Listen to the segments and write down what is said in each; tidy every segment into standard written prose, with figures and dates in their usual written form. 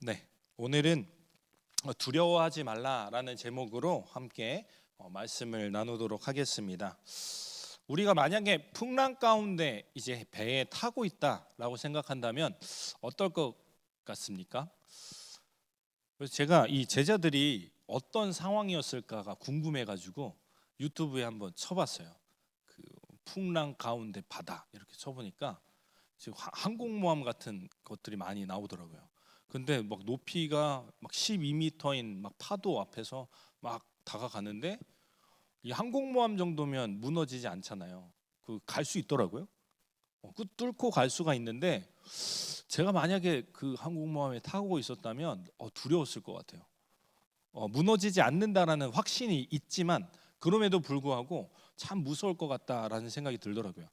네, 오늘은 두려워하지 말라라는 제목으로 함께 말씀을 나누도록 하겠습니다. 우리가 만약에 풍랑 가운데 이제 배에 타고 있다라고 생각한다면 어떨 것 같습니까? 그래서 제가 이 제자들이 어떤 상황이었을까가 궁금해가지고 유튜브에 한번 쳐봤어요. 그 풍랑 가운데 바다 이렇게 쳐보니까 지금 항공모함 같은 것들이 많이 나오더라고요. 근데 막 높이가 막 12m인 막 파도 앞에서 막 다가가는데 이 항공모함 정도면 무너지지 않잖아요. 그 갈 수 있더라고요. 그 뚫고 갈 수가 있는데 제가 만약에 그 항공모함에 타고 있었다면 두려웠을 것 같아요. 무너지지 않는다라는 확신이 있지만 그럼에도 불구하고 참 무서울 것 같다라는 생각이 들더라고요.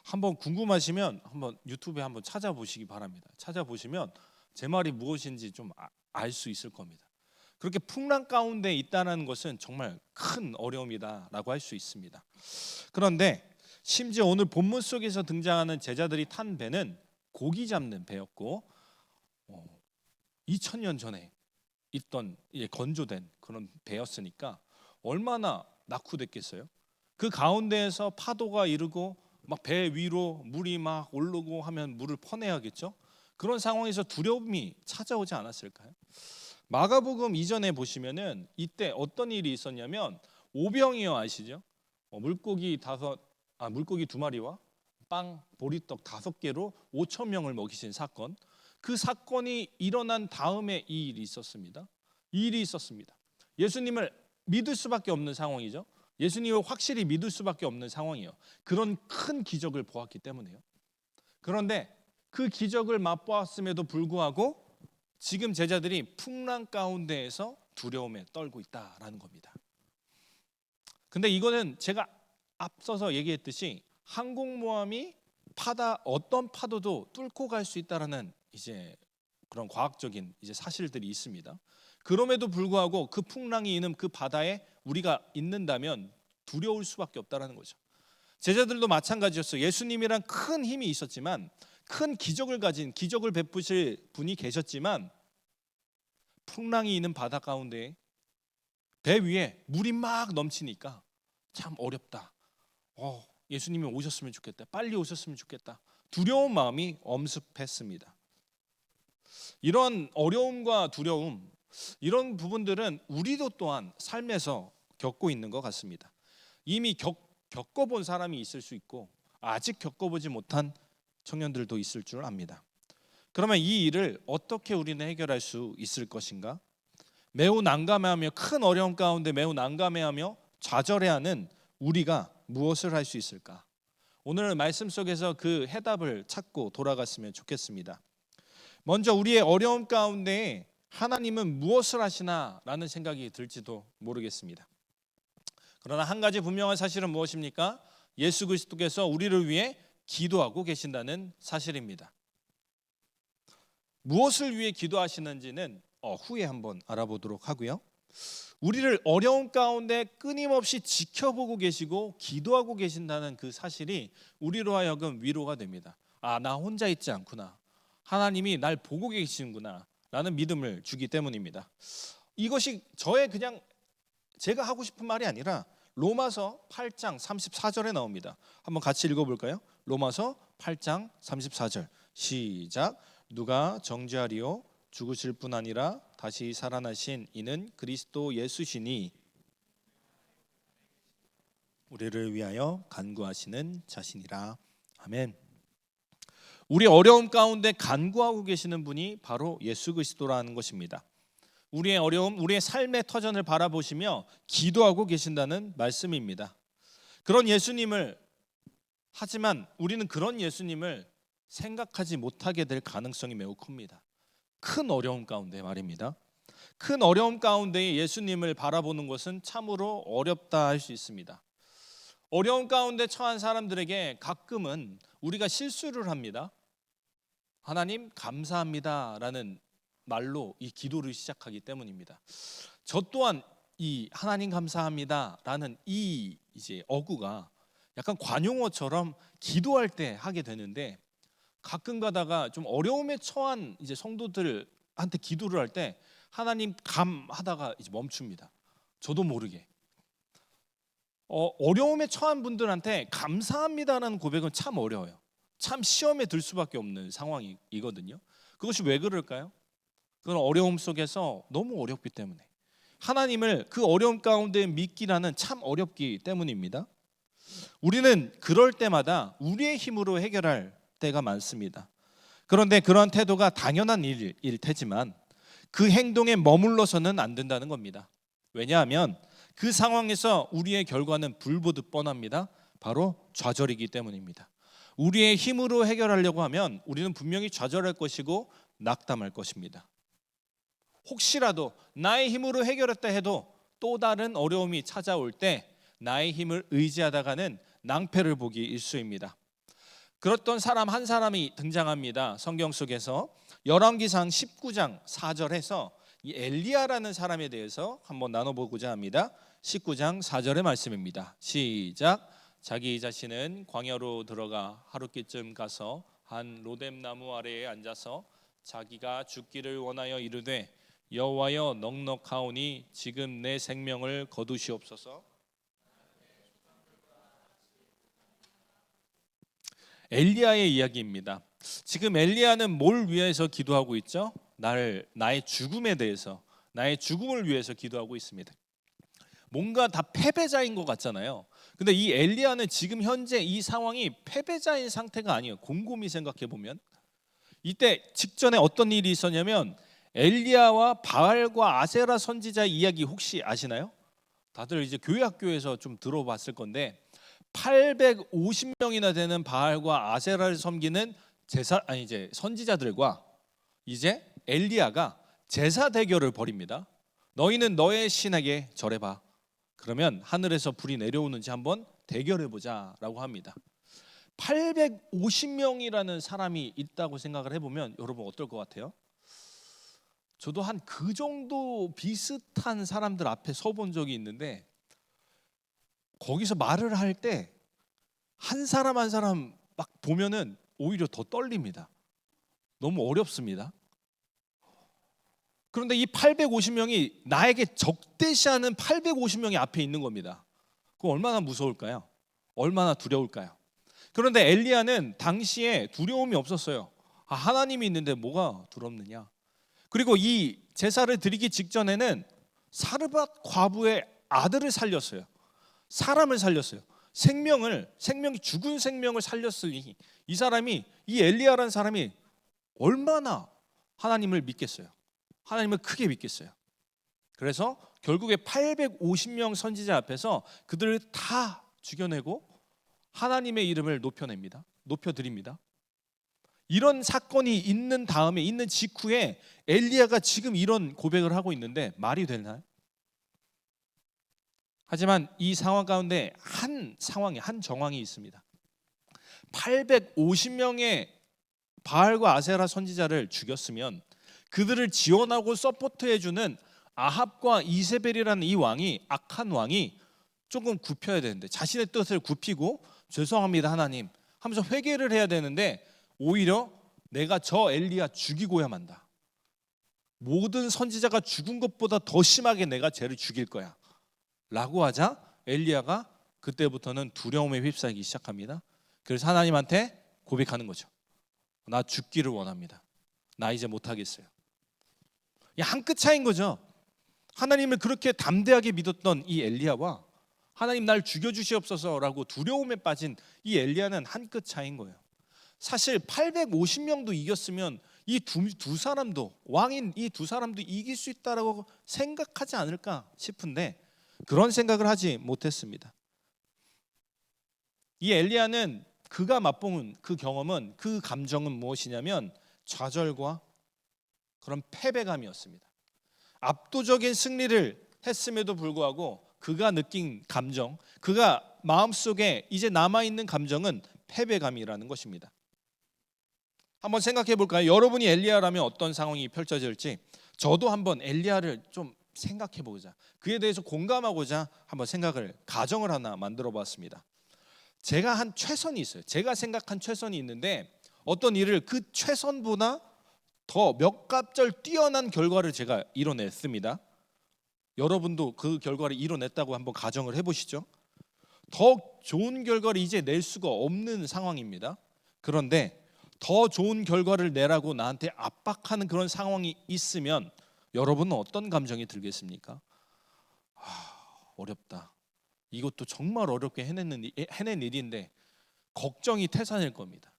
한번 궁금하시면 한번 유튜브에 한번 찾아보시기 바랍니다. 찾아보시면 제 말이 무엇인지 좀 알 수 있을 겁니다. 그렇게 풍랑 가운데 있다는 것은 정말 큰 어려움이다라고 할 수 있습니다. 그런데 심지어 오늘 본문 속에서 등장하는 제자들이 탄 배는 고기 잡는 배였고 2000년 전에 있던 건조된 그런 배였으니까 얼마나 낙후됐겠어요. 그 가운데에서 파도가 이르고 막 배 위로 물이 막 오르고 하면 물을 퍼내야겠죠. 그런 상황에서 두려움이 찾아오지 않았을까요? 마가복음 이전에 보시면은 이때 어떤 일이 있었냐면 오병이어 아시죠? 물고기 두 마리와 빵 보리떡 5개로 5천 명을 먹이신 사건. 그 사건이 일어난 다음에 이 일이 있었습니다. 이 일이 있었습니다. 예수님을 믿을 수밖에 없는 상황이죠. 예수님을 확실히 믿을 수밖에 없는 상황이에요. 그런 큰 기적을 보았기 때문에요. 그런데 그 기적을 맛보았음에도 불구하고 지금 제자들이 풍랑 가운데에서 두려움에 떨고 있다라는 겁니다. 근데 이거는 제가 앞서서 얘기했듯이 항공모함이 어떤 파도도 뚫고 갈 수 있다라는 이제 그런 과학적인 이제 사실들이 있습니다. 그럼에도 불구하고 그 풍랑이 있는 그 바다에 우리가 있는다면 두려울 수밖에 없다라는 거죠. 제자들도 마찬가지였어요. 예수님이란 큰 힘이 있었지만 큰 기적을 베푸실 분이 계셨지만 풍랑이 있는 바다 가운데 배 위에 물이 막 넘치니까 참 어렵다. 예수님이 오셨으면 좋겠다. 빨리 오셨으면 좋겠다. 두려운 마음이 엄습했습니다. 이런 어려움과 두려움, 이런 부분들은 우리도 또한 삶에서 겪고 있는 것 같습니다. 이미 겪어본 사람이 있을 수 있고 아직 겪어보지 못한 청년들도 있을 줄 압니다. 그러면 이 일을 어떻게 우리는 해결할 수 있을 것인가? 매우 난감해하며 큰 어려움 가운데 매우 난감해하며 좌절해하는 우리가 무엇을 할 수 있을까? 오늘 말씀 속에서 그 해답을 찾고 돌아갔으면 좋겠습니다. 먼저 우리의 어려움 가운데 하나님은 무엇을 하시나라는 생각이 들지도 모르겠습니다. 그러나 한 가지 분명한 사실은 무엇입니까? 예수 그리스도께서 우리를 위해 기도하고 계신다는 사실입니다. 무엇을 위해 기도하시는지는 후에 한번 알아보도록 하고요. 우리를 어려움 가운데 끊임없이 지켜보고 계시고 기도하고 계신다는 그 사실이 우리로 하여금 위로가 됩니다. 나 혼자 있지 않구나. 하나님이 날 보고 계시는구나 라는 믿음을 주기 때문입니다. 이것이 그냥 제가 하고 싶은 말이 아니라 로마서 8장 34절에 나옵니다. 한번 같이 읽어볼까요? 로마서 8장 34절 시작. 누가 정죄하리요? 죽으실 뿐 아니라 다시 살아나신 이는 그리스도 예수시니 우리를 위하여 간구하시는 자신이라. 아멘. 우리 어려움 가운데 간구하고 계시는 분이 바로 예수 그리스도라는 것입니다. 우리의 어려움, 우리의 삶의 터전을 바라보시며 기도하고 계신다는 말씀입니다. 하지만 우리는 그런 예수님을 생각하지 못하게 될 가능성이 매우 큽니다. 큰 어려움 가운데 말입니다. 큰 어려움 가운데 예수님을 바라보는 것은 참으로 어렵다 할 수 있습니다. 어려움 가운데 처한 사람들에게 가끔은 우리가 실수를 합니다. 하나님 감사합니다라는 말로 이 기도를 시작하기 때문입니다. 저 또한 이 하나님 감사합니다라는 이 이제 어구가 약간 관용어처럼 기도할 때 하게 되는데 가끔 가다가 좀 어려움에 처한 이제 성도들 하나님한테 기도를 할 때 하나님 감하다가 이제 멈춥니다. 저도 모르게. 어려움에 처한 분들한테 감사합니다라는 고백은 참 어려워요. 참 시험에 들 수밖에 없는 상황이거든요. 그것이 왜 그럴까요? 그건 어려움 속에서 너무 어렵기 때문에, 하나님을 그 어려움 가운데 믿기라는 참 어렵기 때문입니다. 우리는 그럴 때마다 우리의 힘으로 해결할 때가 많습니다. 그런데 그러한 태도가 당연한 일일 테지만 그 행동에 머물러서는 안 된다는 겁니다. 왜냐하면 그 상황에서 우리의 결과는 불보듯 뻔합니다. 바로 좌절이기 때문입니다. 우리의 힘으로 해결하려고 하면 우리는 분명히 좌절할 것이고 낙담할 것입니다. 혹시라도 나의 힘으로 해결했다 해도 또 다른 어려움이 찾아올 때 나의 힘을 의지하다가는 낭패를 보기 일쑤입니다. 그랬던 사람 한 사람이 등장합니다. 성경 속에서 열왕기상 19장 4절에서 이 엘리야라는 사람에 대해서 한번 나눠보고자 합니다. 19장 4절의 말씀입니다. 시작. 자기 자신은 광야로 들어가 하룻길쯤 가서 한 로뎀 나무 아래에 앉아서 자기가 죽기를 원하여 이르되 여호와여 넉넉하오니 지금 내 생명을 거두시옵소서. 엘리야의 이야기입니다. 지금 엘리야는 뭘 위해서 기도하고 있죠? 나의 죽음에 대해서, 나의 죽음을 위해서 기도하고 있습니다. 뭔가 다 패배자인 것 같잖아요. 근데 이 엘리야는 지금 현재 이 상황이 패배자인 상태가 아니에요. 곰곰이 생각해 보면 이때 직전에 어떤 일이 있었냐면 엘리야와 바알과 아세라 선지자 이야기 혹시 아시나요? 다들 이제 교회 학교에서 좀 들어봤을 건데 850명이나 되는 바알과 아세라를 섬기는 이제 선지자들과 이제 엘리야가 제사 대결을 벌입니다. 너희는 너의 신에게 절해봐. 그러면 하늘에서 불이 내려오는지 한번 대결해 보자라고 합니다. 850명이라는 사람이 있다고 생각을 해보면 여러분 어떨 것 같아요? 저도 한 그 정도 비슷한 사람들 앞에 서본 적이 있는데 거기서 말을 할 때 한 사람 한 사람 막 보면은 오히려 더 떨립니다. 너무 어렵습니다. 그런데 이 850명이 나에게 적대시하는 850명이 앞에 있는 겁니다. 그거 얼마나 무서울까요? 얼마나 두려울까요? 그런데 엘리야는 당시에 두려움이 없었어요. 하나님이 있는데 뭐가 두렵느냐. 그리고 이 제사를 드리기 직전에는 사르밧 과부의 아들을 살렸어요. 사람을 살렸어요. 생명이 죽은 생명을 살렸으니 이 사람이, 이 엘리야라는 사람이 얼마나 하나님을 믿겠어요. 하나님을 크게 믿겠어요. 그래서 결국에 850명 선지자 앞에서 그들을 다 죽여내고 하나님의 이름을 높여드립니다. 이런 사건이 있는 다음에, 있는 직후에 엘리야가 지금 이런 고백을 하고 있는데 말이 되나요? 하지만 이 상황 가운데 한 정황이 있습니다. 850명의 바알과 아세라 선지자를 죽였으면 그들을 지원하고 서포트해주는 아합과 이세벨이라는 이 왕이, 악한 왕이 조금 굽혀야 되는데, 자신의 뜻을 굽히고 죄송합니다 하나님 하면서 회개를 해야 되는데 오히려 내가 저 엘리야 죽이고야 만다. 모든 선지자가 죽은 것보다 더 심하게 내가 쟤를 죽일 거야 라고 하자 엘리야가 그때부터는 두려움에 휩싸이기 시작합니다. 그래서 하나님한테 고백하는 거죠. 나 죽기를 원합니다. 나 이제 못하겠어요. 한 끗 차이인 거죠. 하나님을 그렇게 담대하게 믿었던 이 엘리야와 하나님 날 죽여주시옵소서라고 두려움에 빠진 이 엘리야는 한 끗 차이인 거예요. 사실 850명도 이겼으면 이 두 사람도, 왕인 이 두 사람도 이길 수 있다라고 생각하지 않을까 싶은데 그런 생각을 하지 못했습니다. 이 엘리야는 그가 맛본 그 경험은, 그 감정은 무엇이냐면 좌절과 그런 패배감이었습니다. 압도적인 승리를 했음에도 불구하고 그가 느낀 감정, 그가 마음속에 이제 남아있는 감정은 패배감이라는 것입니다. 한번 생각해 볼까요? 여러분이 엘리야라면 어떤 상황이 펼쳐질지 저도 한번 엘리야를 좀 생각해 보자, 그에 대해서 공감하고자 한번 가정을 하나 만들어 봤습니다. 제가 한 최선이 있어요. 제가 생각한 최선이 있는데 어떤 일을 그 최선보다 더 몇 갑절 뛰어난 결과를 제가 이뤄냈습니다. 여러분도 그 결과를 이뤄냈다고 한번 가정을 해보시죠. 더 좋은 결과를 이제 낼 수가 없는 상황입니다. 그런데 더 좋은 결과를 내라고 나한테 압박하는 그런 상황이 있으면 여러분은 어떤 감정이 들겠습니까? 어렵다. 이것도 정말 어렵게 해낸 일인데 걱정이 태산일 겁니다.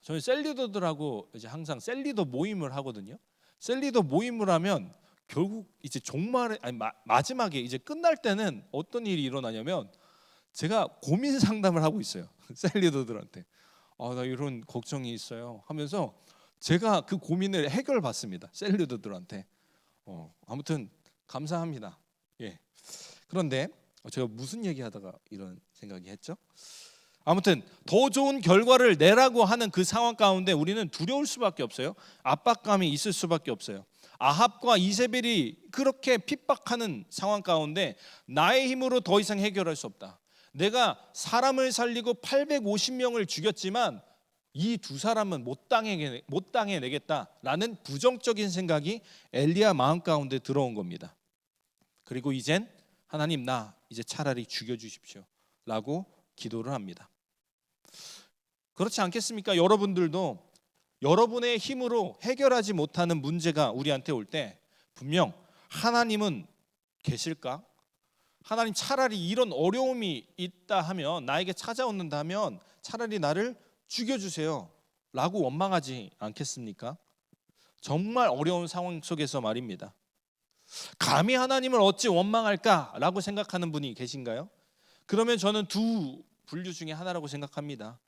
저는 셀리더들하고 이제 항상 셀리더 모임을 하거든요. 셀리더 모임을 하면 결국 이제 종말에 마지막에 이제 끝날 때는 어떤 일이 일어나냐면 제가 고민 상담을 하고 있어요. 셀리더들한테 나 이런 걱정이 있어요 하면서 제가 그 고민을 해결받습니다. 셀리더들한테. 아무튼 감사합니다. 예. 그런데 제가 무슨 얘기하다가 이런 생각이 했죠? 아무튼 더 좋은 결과를 내라고 하는 그 상황 가운데 우리는 두려울 수밖에 없어요. 압박감이 있을 수밖에 없어요. 아합과 이세벨이 그렇게 핍박하는 상황 가운데 나의 힘으로 더 이상 해결할 수 없다. 내가 사람을 살리고 850명을 죽였지만 이 두 사람은 못 당해내겠다라는 부정적인 생각이 엘리야 마음 가운데 들어온 겁니다. 그리고 이젠 하나님 나 이제 차라리 죽여주십시오 라고 기도를 합니다. 그렇지 않겠습니까? 여러분들도 여러분의 힘으로 해결하지 못하는 문제가 우리한테 올 때 분명 하나님은 계실까? 하나님 차라리 이런 어려움이 있다 하면 나에게 찾아온다면 차라리 나를 죽여주세요 라고 원망하지 않겠습니까? 정말 어려운 상황 속에서 말입니다. 감히 하나님을 어찌 원망할까라고 생각하는 분이 계신가요? 그러면 저는 두 분류 중에 하나라고 생각합니다.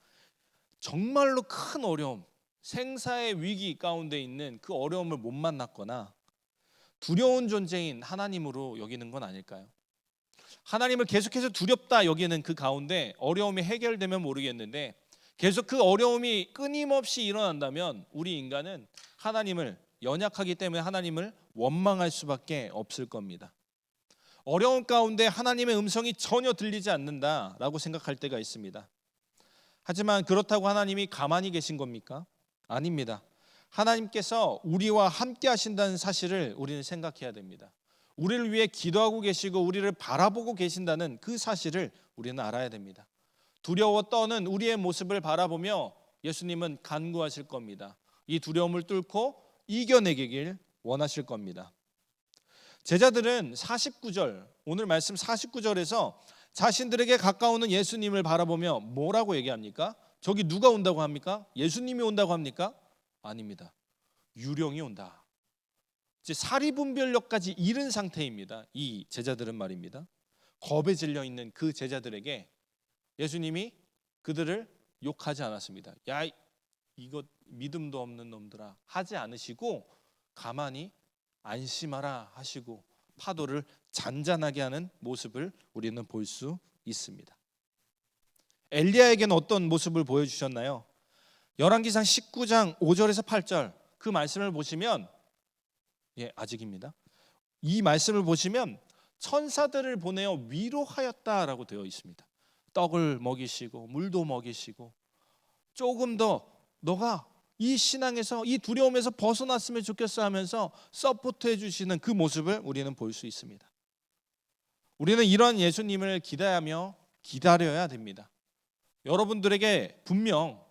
정말로 큰 어려움, 생사의 위기 가운데 있는 그 어려움을 못 만났거나 두려운 존재인 하나님으로 여기는 건 아닐까요? 하나님을 계속해서 두렵다 여기는 그 가운데 어려움이 해결되면 모르겠는데 계속 그 어려움이 끊임없이 일어난다면 우리 인간은 하나님을 연약하기 때문에 하나님을 원망할 수밖에 없을 겁니다. 어려운 가운데 하나님의 음성이 전혀 들리지 않는다라고 생각할 때가 있습니다. 하지만 그렇다고 하나님이 가만히 계신 겁니까? 아닙니다. 하나님께서 우리와 함께 하신다는 사실을 우리는 생각해야 됩니다. 우리를 위해 기도하고 계시고 우리를 바라보고 계신다는 그 사실을 우리는 알아야 됩니다. 두려워 떠는 우리의 모습을 바라보며 예수님은 간구하실 겁니다. 이 두려움을 뚫고 이겨내길 원하실 겁니다. 제자들은 49절, 오늘 말씀 49절에서 자신들에게 가까우는 예수님을 바라보며 뭐라고 얘기합니까? 저기 누가 온다고 합니까? 예수님이 온다고 합니까? 아닙니다. 유령이 온다. 이제 사리분별력까지 잃은 상태입니다. 이 제자들은 말입니다. 겁에 질려 있는 그 제자들에게 예수님이 그들을 욕하지 않았습니다. 야, 이거 믿음도 없는 놈들아 하지 않으시고 가만히 안심하라 하시고 파도를 잔잔하게 하는 모습을 우리는 볼 수 있습니다. 엘리야에게는 어떤 모습을 보여주셨나요? 열왕기상 19장 5절에서 8절 그 말씀을 보시면 아직입니다. 이 말씀을 보시면 천사들을 보내어 위로하였다라고 되어 있습니다. 떡을 먹이시고 물도 먹이시고 조금 더 너가 이 신앙에서 이 두려움에서 벗어났으면 좋겠어 하면서 서포트해 주시는 그 모습을 우리는 볼 수 있습니다. 우리는 이런 예수님을 기다려야 됩니다. 여러분들에게 분명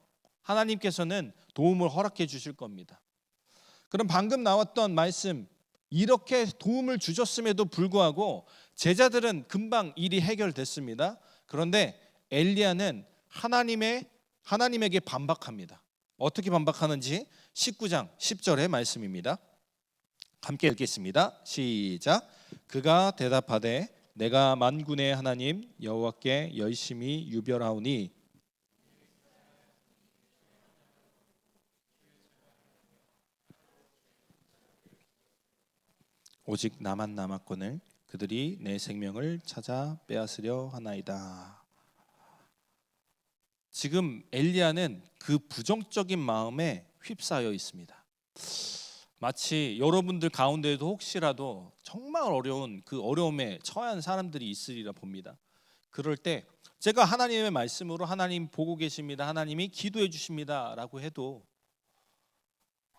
하나님께서는 도움을 허락해 주실 겁니다. 그럼 방금 나왔던 말씀 이렇게 도움을 주셨음에도 불구하고 제자들은 금방 일이 해결됐습니다. 그런데 엘리야는 하나님에게 반박합니다. 어떻게 반박하는지 19장 10절의 말씀입니다. 함께 읽겠습니다. 시작. 그가 대답하되 내가 만군의 하나님 여호와께 열심히 유별하오니 오직 나만 남았거늘 그들이 내 생명을 찾아 빼앗으려 하나이다. 지금 엘리야는 그 부정적인 마음에 휩싸여 있습니다. 마치 여러분들 가운데에도 혹시라도 정말 어려운 그 어려움에 처한 사람들이 있으리라 봅니다. 그럴 때 제가 하나님의 말씀으로 하나님 보고 계십니다. 하나님이 기도해 주십니다 라고 해도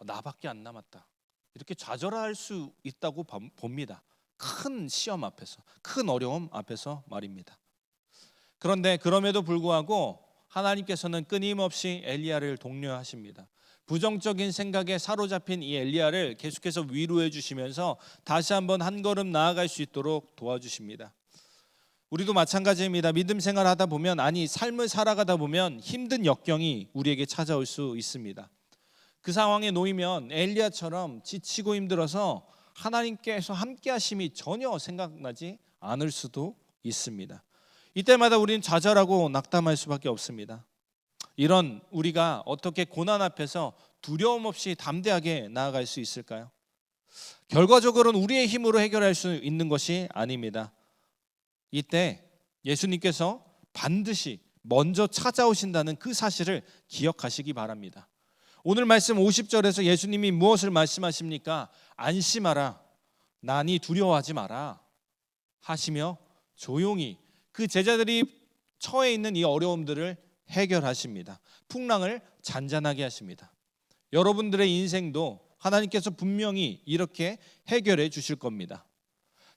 나밖에 안 남았다. 이렇게 좌절할 수 있다고 봅니다. 큰 시험 앞에서, 큰 어려움 앞에서 말입니다. 그런데 그럼에도 불구하고 하나님께서는 끊임없이 엘리야를 독려하십니다. 부정적인 생각에 사로잡힌 이 엘리야를 계속해서 위로해 주시면서 다시 한번 한 걸음 나아갈 수 있도록 도와주십니다. 우리도 마찬가지입니다. 믿음 생활하다 보면, 삶을 살아가다 보면 힘든 역경이 우리에게 찾아올 수 있습니다. 그 상황에 놓이면 엘리야처럼 지치고 힘들어서 하나님께서 함께 하심이 전혀 생각나지 않을 수도 있습니다. 이때마다 우리는 좌절하고 낙담할 수밖에 없습니다. 이런 우리가 어떻게 고난 앞에서 두려움 없이 담대하게 나아갈 수 있을까요? 결과적으로는 우리의 힘으로 해결할 수 있는 것이 아닙니다. 이때 예수님께서 반드시 먼저 찾아오신다는 그 사실을 기억하시기 바랍니다. 오늘 말씀 50절에서 예수님이 무엇을 말씀하십니까? 안심하라, 난이 두려워하지 마라 하시며 조용히 그 제자들이 처해 있는 이 어려움들을 해결하십니다. 풍랑을 잔잔하게 하십니다. 여러분들의 인생도 하나님께서 분명히 이렇게 해결해 주실 겁니다.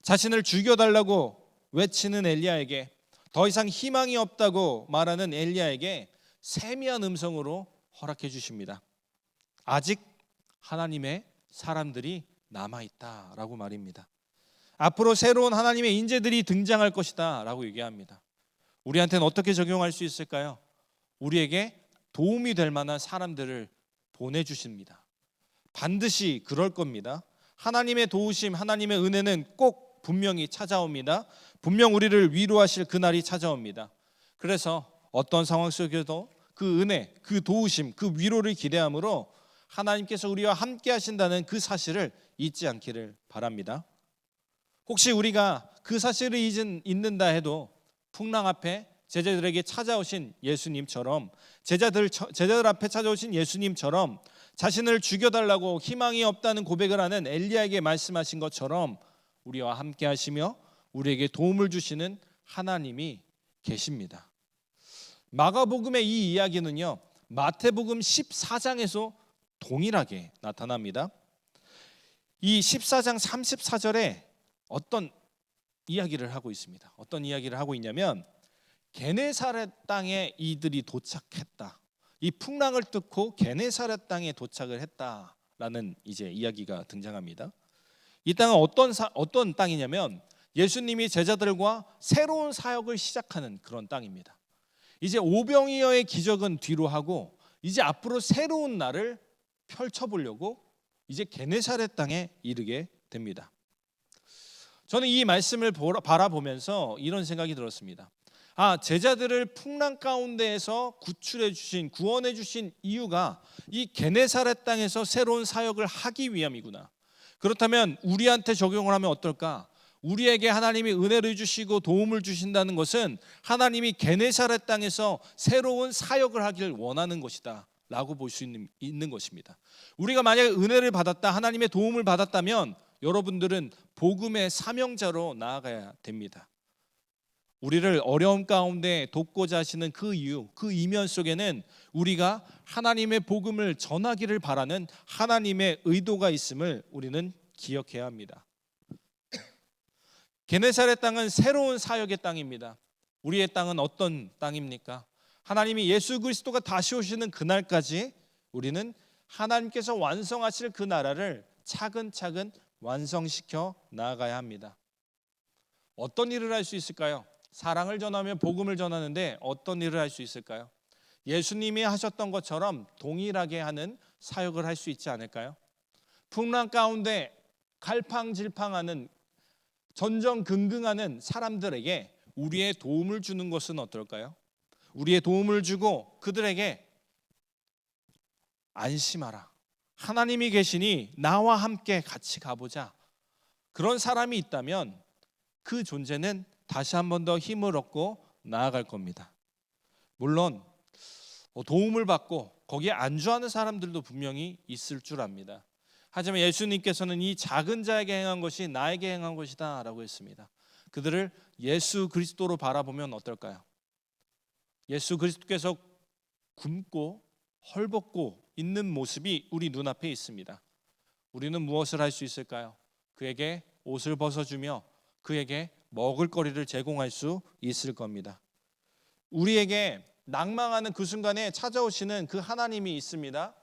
자신을 죽여달라고 외치는 엘리야에게, 더 이상 희망이 없다고 말하는 엘리야에게 세미한 음성으로 허락해 주십니다. 아직 하나님의 사람들이 남아있다라고 말입니다. 앞으로 새로운 하나님의 인재들이 등장할 것이다 라고 얘기합니다. 우리한테는 어떻게 적용할 수 있을까요? 우리에게 도움이 될 만한 사람들을 보내주십니다. 반드시 그럴 겁니다. 하나님의 도우심, 하나님의 은혜는 꼭 분명히 찾아옵니다. 분명 우리를 위로하실 그날이 찾아옵니다. 그래서 어떤 상황 속에도 그 은혜, 그 도우심, 그 위로를 기대함으로 하나님께서 우리와 함께 하신다는 그 사실을 잊지 않기를 바랍니다. 혹시 우리가 그 사실을 잊는다 해도 풍랑 앞에 제자들에게 찾아오신 예수님처럼, 제자들 앞에 찾아오신 예수님처럼 자신을 죽여달라고 희망이 없다는 고백을 하는 엘리야에게 말씀하신 것처럼 우리와 함께 하시며 우리에게 도움을 주시는 하나님이 계십니다. 마가복음의 이 이야기는요, 마태복음 14장에서 동일하게 나타납니다. 이 14장 34절에 어떤 이야기를 하고 있습니다. 어떤 이야기를 하고 있냐면, 게네사렛 땅에 이들이 도착했다. 이 풍랑을 뚫고 게네사렛 땅에 도착을 했다라는 이제 이야기가 등장합니다. 이 땅은 어떤 땅이냐면 예수님이 제자들과 새로운 사역을 시작하는 그런 땅입니다. 이제 오병이어의 기적은 뒤로 하고 이제 앞으로 새로운 날을 펼쳐보려고 이제 게네사렛 땅에 이르게 됩니다. 저는 이 말씀을 바라보면서 이런 생각이 들었습니다. 제자들을 풍랑 가운데에서 구원해 주신 이유가 이 게네사렛 땅에서 새로운 사역을 하기 위함이구나. 그렇다면 우리한테 적용을 하면 어떨까? 우리에게 하나님이 은혜를 주시고 도움을 주신다는 것은 하나님이 게네사렛 땅에서 새로운 사역을 하길 원하는 것이다 라고 볼 수 있는 것입니다. 우리가 만약에 은혜를 받았다, 하나님의 도움을 받았다면 여러분들은 복음의 사명자로 나아가야 됩니다. 우리를 어려움 가운데 돕고자 하시는 그 이유, 그 이면 속에는 우리가 하나님의 복음을 전하기를 바라는 하나님의 의도가 있음을 우리는 기억해야 합니다. 게네사렛 땅은 새로운 사역의 땅입니다. 우리의 땅은 어떤 땅입니까? 하나님이 예수 그리스도가 다시 오시는 그날까지 우리는 하나님께서 완성하실 그 나라를 차근차근 완성시켜 나아가야 합니다. 어떤 일을 할 수 있을까요? 사랑을 전하며 복음을 전하는데 어떤 일을 할 수 있을까요? 예수님이 하셨던 것처럼 동일하게 하는 사역을 할 수 있지 않을까요? 풍랑 가운데 갈팡질팡하는, 전전긍긍하는 사람들에게 우리의 도움을 주는 것은 어떨까요? 우리의 도움을 주고 그들에게 안심하라, 하나님이 계시니 나와 함께 같이 가보자, 그런 사람이 있다면 그 존재는 다시 한 번 더 힘을 얻고 나아갈 겁니다. 물론 도움을 받고 거기에 안주하는 사람들도 분명히 있을 줄 압니다. 하지만 예수님께서는 이 작은 자에게 행한 것이 나에게 행한 것이다 라고 했습니다. 그들을 예수 그리스도로 바라보면 어떨까요? 예수 그리스도께서 굶고 헐벗고 있는 모습이 우리 눈앞에 있습니다. 우리는 무엇을 할 수 있을까요? 그에게 옷을 벗어주며 그에게 먹을 거리를 제공할 수 있을 겁니다. 우리에게 낭망하는 그 순간에 찾아오시는 그 하나님이 있습니다.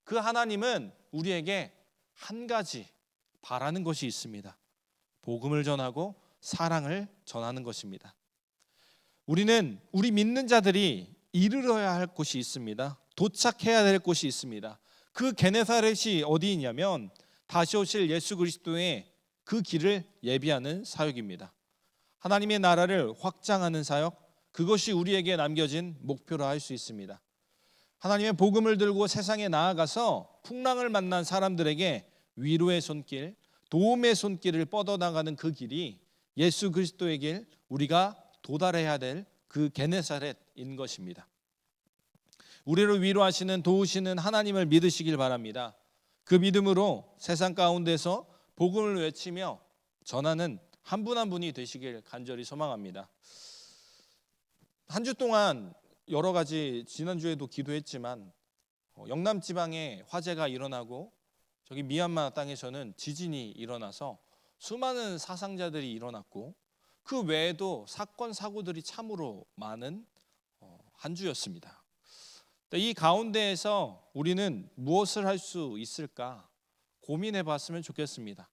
그 하나님은 우리에게 한 가지 바라는 것이 있습니다. 복음을 전하고 사랑을 전하는 것입니다. 우리는 우리 믿는 자들이 이르러야 할 곳이 있습니다. 도착해야 될 곳이 있습니다. 그 게네사렛이 어디 있냐면 다시 오실 예수 그리스도의 그 길을 예비하는 사역입니다. 하나님의 나라를 확장하는 사역, 그것이 우리에게 남겨진 목표라 할 수 있습니다. 하나님의 복음을 들고 세상에 나아가서 풍랑을 만난 사람들에게 위로의 손길, 도움의 손길을 뻗어나가는 그 길이 예수 그리스도의 길, 우리가 도달해야 될 그 게네사렛인 것입니다. 우리를 위로하시는 도우시는 하나님을 믿으시길 바랍니다. 그 믿음으로 세상 가운데서 복음을 외치며 전하는 한 분 한 분이 되시길 간절히 소망합니다. 한 주 동안 여러 가지 지난주에도 기도했지만 영남 지방에 화재가 일어나고 저기 미얀마 땅에서는 지진이 일어나서 수많은 사상자들이 일어났고 그 외에도 사건 사고들이 참으로 많은 한 주였습니다. 이 가운데에서 우리는 무엇을 할 수 있을까 고민해 봤으면 좋겠습니다.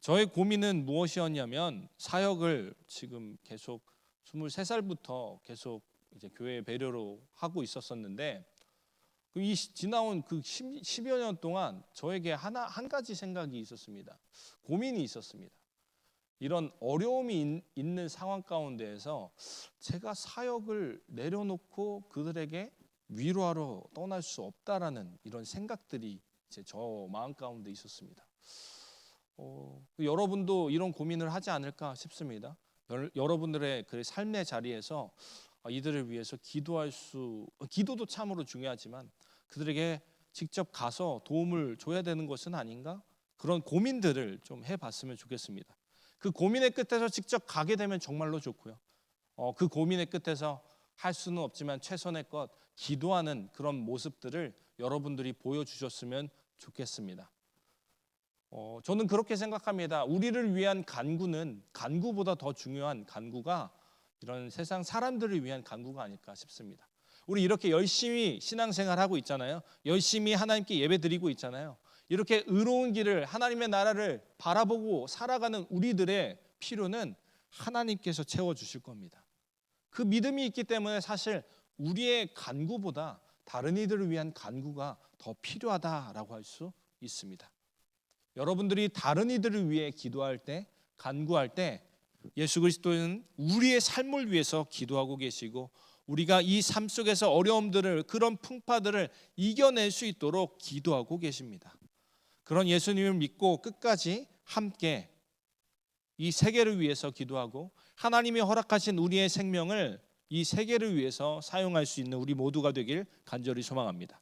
저의 고민은 무엇이었냐면 사역을 지금 계속 23살부터 계속 이제 교회 배려로 하고 있었었는데 이 지나온 그 10여 년 동안 저에게 한 가지 생각이 있었습니다. 고민이 있었습니다. 이런 어려움이 있는 상황 가운데에서 제가 사역을 내려놓고 그들에게 위로하러 떠날 수 없다라는 이런 생각들이 이제 저 마음 가운데 있었습니다. 여러분도 이런 고민을 하지 않을까 싶습니다. 여러분들의 그 삶의 자리에서 이들을 위해서 기도도 참으로 중요하지만 그들에게 직접 가서 도움을 줘야 되는 것은 아닌가? 그런 고민들을 좀 해봤으면 좋겠습니다. 그 고민의 끝에서 직접 가게 되면 정말로 좋고요. 그 고민의 끝에서 할 수는 없지만 최선의 것 기도하는 그런 모습들을 여러분들이 보여주셨으면 좋겠습니다. 저는 그렇게 생각합니다. 우리를 위한 간구는 간구보다 더 중요한 간구가 이런 세상 사람들을 위한 간구가 아닐까 싶습니다. 우리 이렇게 열심히 신앙생활하고 있잖아요. 열심히 하나님께 예배드리고 있잖아요. 이렇게 의로운 길을 하나님의 나라를 바라보고 살아가는 우리들의 필요는 하나님께서 채워주실 겁니다. 그 믿음이 있기 때문에 사실 우리의 간구보다 다른 이들을 위한 간구가 더 필요하다라고 할 수 있습니다. 여러분들이 다른 이들을 위해 기도할 때, 간구할 때 예수 그리스도는 우리의 삶을 위해서 기도하고 계시고 우리가 이 삶 속에서 어려움들을 그런 풍파들을 이겨낼 수 있도록 기도하고 계십니다. 그런 예수님을 믿고 끝까지 함께 이 세계를 위해서 기도하고 하나님이 허락하신 우리의 생명을 이 세계를 위해서 사용할 수 있는 우리 모두가 되길 간절히 소망합니다.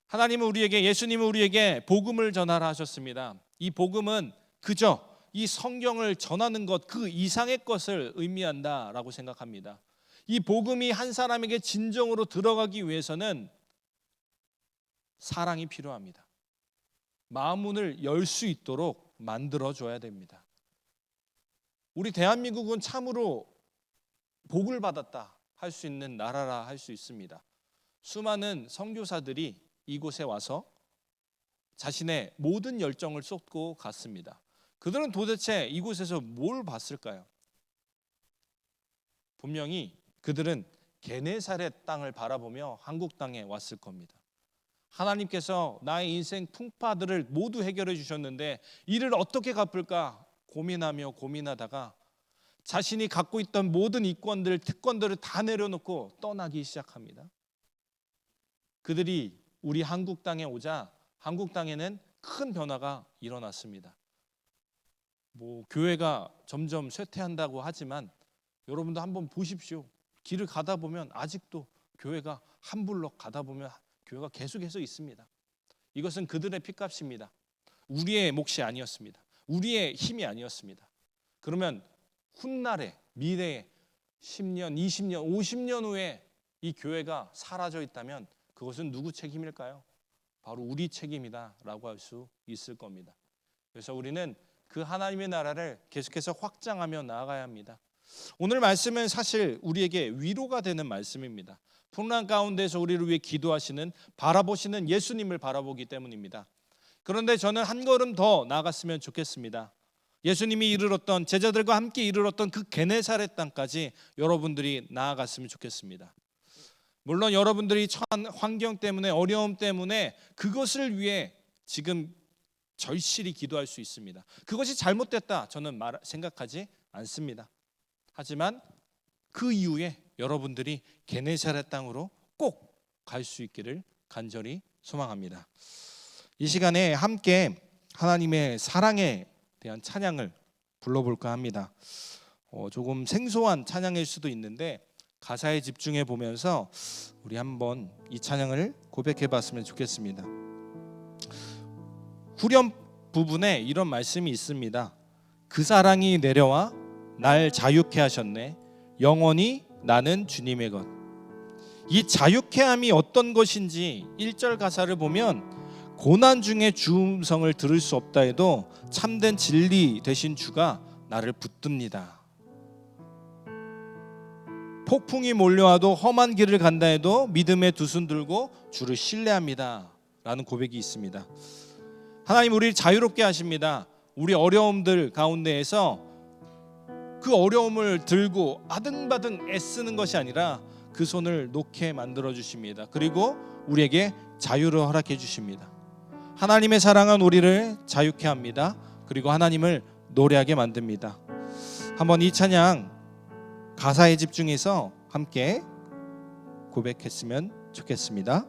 하나님은 우리에게 예수님은 우리에게 복음을 전하라 하셨습니다. 이 복음은 그저 이 성경을 전하는 것 그 이상의 것을 의미한다라고 생각합니다. 이 복음이 한 사람에게 진정으로 들어가기 위해서는 사랑이 필요합니다. 마음문을 열 수 있도록 만들어줘야 됩니다. 우리 대한민국은 참으로 복을 받았다 할 수 있는 나라라 할 수 있습니다. 수많은 선교사들이 이곳에 와서 자신의 모든 열정을 쏟고 갔습니다. 그들은 도대체 이곳에서 뭘 봤을까요? 분명히 그들은 게네사렛 땅을 바라보며 한국 땅에 왔을 겁니다. 하나님께서 나의 인생 풍파들을 모두 해결해 주셨는데 이를 어떻게 갚을까 고민하며 고민하다가 자신이 갖고 있던 모든 이권들, 특권들을 다 내려놓고 떠나기 시작합니다. 그들이 우리 한국 땅에 오자 한국 땅에는 큰 변화가 일어났습니다. 교회가 점점 쇠퇴한다고 하지만 여러분도 한번 보십시오. 길을 가다 보면 아직도 교회가 한 블록 가다 보면 교회가 계속해서 있습니다. 이것은 그들의 핏값입니다. 우리의 몫이 아니었습니다. 우리의 힘이 아니었습니다. 그러면 훗날에 미래에 10년, 20년, 50년 후에 이 교회가 사라져 있다면 그것은 누구 책임일까요? 바로 우리 책임이다라고 할 수 있을 겁니다. 그래서 우리는 그 하나님의 나라를 계속해서 확장하며 나아가야 합니다. 오늘 말씀은 사실 우리에게 위로가 되는 말씀입니다. 풍랑 가운데서 우리를 위해 기도하시는, 바라보시는 예수님을 바라보기 때문입니다. 그런데 저는 한 걸음 더 나아갔으면 좋겠습니다. 예수님이 이르렀던, 제자들과 함께 이르렀던 그 게네사렛 땅까지 여러분들이 나아갔으면 좋겠습니다. 물론 여러분들이 처한 환경 때문에, 어려움 때문에 그것을 위해 지금 절실히 기도할 수 있습니다. 그것이 잘못됐다 저는 생각하지 않습니다. 하지만 그 이후에 여러분들이 게네사렛 땅으로 꼭 갈 수 있기를 간절히 소망합니다. 이 시간에 함께 하나님의 사랑에 대한 찬양을 불러볼까 합니다. 조금 생소한 찬양일 수도 있는데 가사에 집중해 보면서 우리 한번 이 찬양을 고백해 봤으면 좋겠습니다. 후렴 부분에 이런 말씀이 있습니다. 그 사랑이 내려와 날 자유케 하셨네. 영원히 나는 주님의 것. 이 자유케함이 어떤 것인지 1절 가사를 보면 고난 중에 주 음성을 들을 수 없다 해도 참된 진리 되신 주가 나를 붙듭니다. 폭풍이 몰려와도 험한 길을 간다 해도 믿음의 두 손 들고 주를 신뢰합니다 라는 고백이 있습니다. 하나님 우리를 자유롭게 하십니다. 우리 어려움들 가운데에서 그 어려움을 들고 아등바등 애쓰는 것이 아니라 그 손을 놓게 만들어 주십니다. 그리고 우리에게 자유를 허락해 주십니다. 하나님의 사랑은 우리를 자유케 합니다. 그리고 하나님을 노래하게 만듭니다. 한번 이 찬양 가사에 집중해서 함께 고백했으면 좋겠습니다.